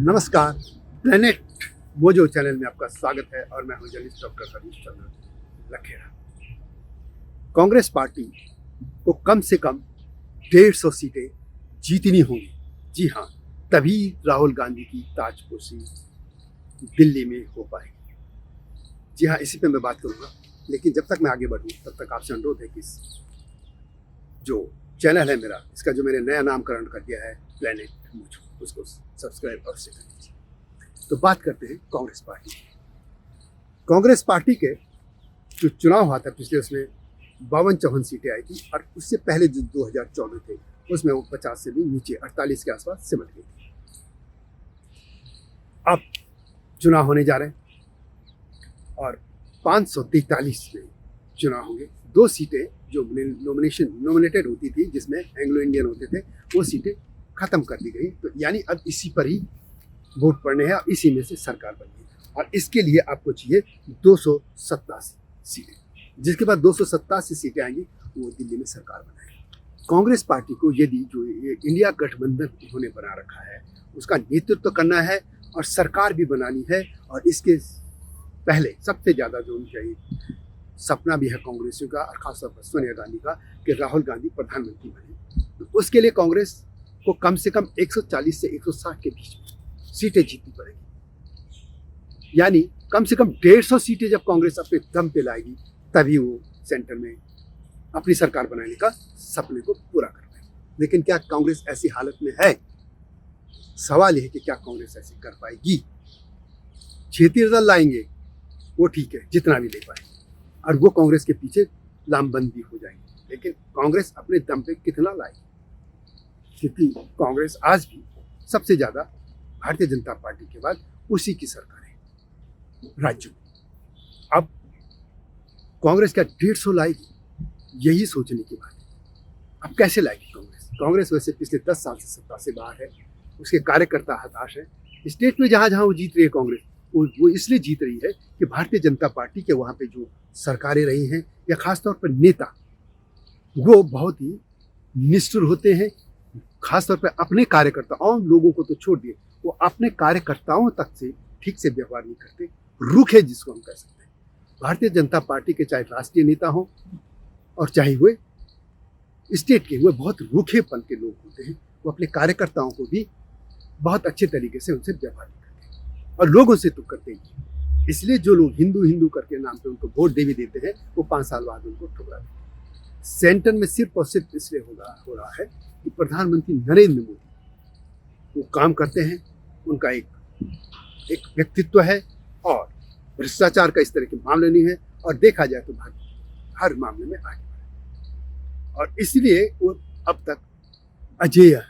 नमस्कार। Planet mojo channel में आपका स्वागत है और मैं हूं journalist doctor Harish Chandra Lakhera. Congress party को कम से कम 150 सीटें जीतनी होंगी। जी हाँ, तभी राहुल गांधी की ताजपोशी दिल्ली में हो पाएगी। जी हाँ, इसी पे मैं बात करूंगा, लेकिन जब तक मैं आगे बढ़ूँ तब तक आपसे अनुरोध है कि जो चैनल है मेरा, इसका जो मैंने नया नामकरण कर दिया है प्लेनेट मोजो, उसको सब्सक्राइब अवश्य कर लीजिए। तो बात करते हैं कांग्रेस पार्टी की। कांग्रेस पार्टी के जो चुनाव हुआ था पिछले, उसमें 52-54 सीटें आई थी और उससे पहले जो 2014 थे उसमें वो 50 से भी नीचे 48 के आसपास सिमट गई थी। अब चुनाव होने जा रहे हैं और 543 में चुनाव होंगे। 2 सीटें जो नॉमिनेटेड होती थी, जिसमें एंग्लो इंडियन होते थे, वो सीटें खत्म कर दी गई। तो यानी अब इसी पर ही वोट पड़ने हैं और इसी में से सरकार बननी है। और इसके लिए आपको चाहिए 287 सीटें। जिसके बाद 287 सीटें आएंगी, वो दिल्ली में सरकार बनाएगी। कांग्रेस पार्टी को यदि जो ये इंडिया गठबंधन उन्होंने बना रखा है, उसका नेतृत्व करना है और सरकार भी बनानी है। और इसके पहले सबसे ज़्यादा जो उनका सपना भी है कांग्रेसियों का, और खासतौर पर सोनिया गांधी का, कि राहुल गांधी प्रधानमंत्री बने। तो उसके लिए कांग्रेस को कम से कम 140 से 160 के बीच में सीटें जीतनी पड़ेगी। यानी कम से कम 150 सीटें जब कांग्रेस अपने दम पे लाएगी, तभी वो सेंटर में अपनी सरकार बनाने का सपने को पूरा कर पाएगी। लेकिन क्या कांग्रेस ऐसी हालत में है? सवाल यह है कि क्या कांग्रेस ऐसी कर पाएगी? क्षेत्रीय दल लाएंगे, वो ठीक है, जितना भी ले पाए, और वो कांग्रेस के पीछे लामबंद भी हो जाएंगे। लेकिन कांग्रेस अपने दम पे कितना लाएगी? क्योंकि कांग्रेस आज भी सबसे ज़्यादा भारतीय जनता पार्टी के बाद उसी की सरकार है राज्यों में। अब कांग्रेस क्या 150 लाएगी? यही सोचने की बात है। अब कैसे लाएगी कांग्रेस? कांग्रेस वैसे पिछले 10 साल से सत्ता से बाहर है, उसके कार्यकर्ता हताश है। स्टेट में जहाँ जहाँ वो जीत रही है कांग्रेस, वो इसलिए जीत रही है कि भारतीय जनता पार्टी के वहाँ पे जो सरकारें रही हैं, या खासतौर पर नेता, वो बहुत ही निष्ठुर होते हैं। खासतौर पर अपने कार्यकर्ताओं, लोगों को तो छोड़ दिए, वो अपने कार्यकर्ताओं तक से ठीक से व्यवहार नहीं करते, रूखे जिसको हम कह सकते हैं। भारतीय जनता पार्टी के चाहे राष्ट्रीय नेता हों और चाहे वे स्टेट के, वे बहुत रूखेपन के लोग होते हैं। वो अपने कार्यकर्ताओं को भी बहुत अच्छे तरीके से उनसे व्यवहार नहीं करते, और लोगों से तो करते ही। इसलिए जो लोग हिंदू हिंदू करके नाम पे उनको वोट दे भी देते हैं, वो 5 साल बाद उनको ठुकरा देते हैं। सेंटर में सिर्फ और सिर्फ इसलिए हो रहा है कि प्रधानमंत्री नरेंद्र मोदी वो काम करते हैं, उनका एक व्यक्तित्व है, और भ्रष्टाचार का इस तरह के मामले नहीं है, और देखा जाए तो भारत हर मामले में आगे बढ़े, और इसलिए वो अब तक अजेय है,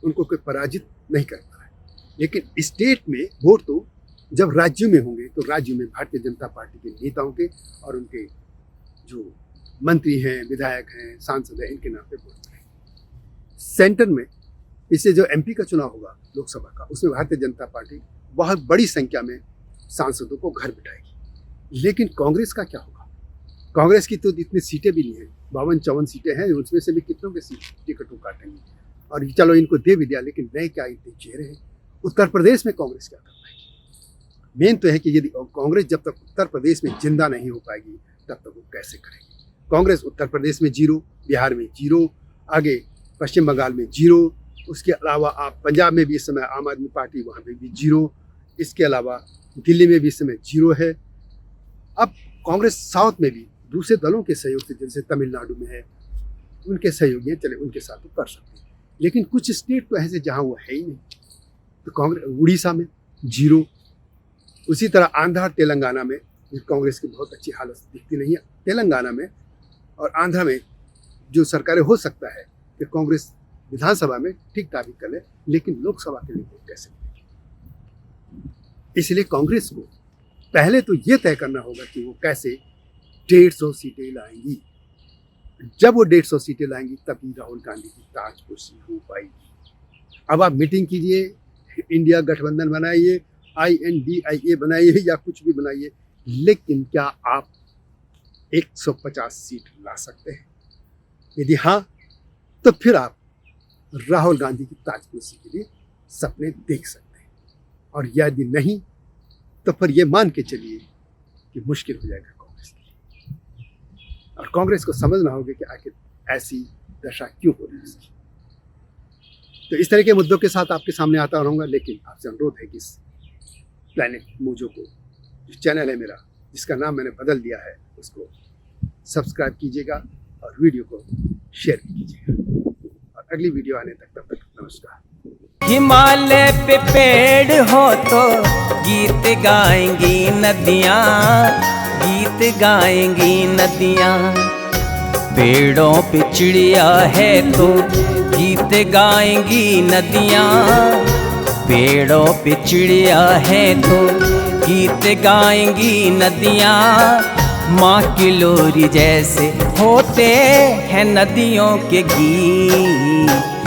उनको कोई पराजित नहीं कर पा रहा है। लेकिन स्टेट में वोट तो जब राज्यों में होंगे, तो राज्यों में भारतीय जनता पार्टी के नेताओं के और उनके जो मंत्री हैं, विधायक हैं, सांसद हैं, इनके नाम पे वोट करेंगे। सेंटर में इससे जो एमपी का चुनाव होगा लोकसभा का, उसमें भारतीय जनता पार्टी बहुत बड़ी संख्या में सांसदों को घर बिठाएगी। लेकिन कांग्रेस का क्या होगा? कांग्रेस की तो इतनी सीटें भी नहीं है, 52-54 सीटें हैं, उसमें से भी कितनों के टिकटों काटेंगे। और चलो इनको दे भी दिया, लेकिन नए क्या इतने चेहरे हैं? उत्तर प्रदेश में कांग्रेस क्या कर पाएगी? मेन तो है कि यदि कांग्रेस जब तक उत्तर प्रदेश में जिंदा नहीं हो पाएगी, तब तक वो कैसे करेगी? कांग्रेस उत्तर प्रदेश में 0, बिहार में 0, आगे पश्चिम बंगाल में 0, उसके अलावा आप पंजाब में भी इस समय आम आदमी पार्टी, वहाँ पे भी 0, इसके अलावा दिल्ली में भी इस समय 0 है। अब कांग्रेस साउथ में भी दूसरे दलों के सहयोग से, जैसे तमिलनाडु में है, उनके सहयोगी, चले उनके साथ तो कर सकते हैं। लेकिन कुछ स्टेट तो ऐसे जहाँ वो है ही नहीं। तो कांग्रेस उड़ीसा में 0, उसी तरह आंध्र और तेलंगाना में कांग्रेस की बहुत अच्छी हालत दिखती नहीं है। तेलंगाना में और आंध्र में जो सरकारें, हो सकता है कि कांग्रेस विधानसभा में ठीक ठाक भी कर ले, लेकिन लोकसभा के लिए कैसे करेगी? इसलिए कांग्रेस को पहले तो ये तय करना होगा कि वो कैसे 150 सीटें लाएंगी। जब वो 150 सीटें लाएंगी, तभी राहुल गांधी की ताजपोशी हो पाएगी। अब आप मीटिंग कीजिए, इंडिया गठबंधन बनाइए, INDIA बनाइए, या कुछ भी बनाइए, लेकिन क्या आप 150 सीट ला सकते हैं? यदि हाँ, तो फिर आप राहुल गांधी की ताजपोशी के लिए सपने देख सकते हैं। और यदि नहीं तो फिर ये मान के चलिए कि मुश्किल हो जाएगा कांग्रेस की। और कांग्रेस को समझना होगा कि आखिर ऐसी दशा क्यों हो रही है इसकी। तो इस तरह के मुद्दों के साथ आपके सामने आता रहूँगा, लेकिन आपसे अनुरोध है कि इस प्लैनेट मोजो को, जो चैनल है मेरा जिसका नाम मैंने बदल दिया है, उसको सब्सक्राइब कीजिएगा और वीडियो को शेयर कीजिएगा। और अगली वीडियो आने तक, तब तक नमस्कार। हिमालय पे पेड़ हो तो गीत गाएंगी नदियाँ, गीत गाएंगी नदियाँ। पेड़ों पे चिड़िया है तो गीत गाएंगी नदियाँ, पेड़ों पे चिड़िया है तो गीत गाएंगी नदियाँ। माँ की लोरी जैसे होते हैं नदियों के गीत।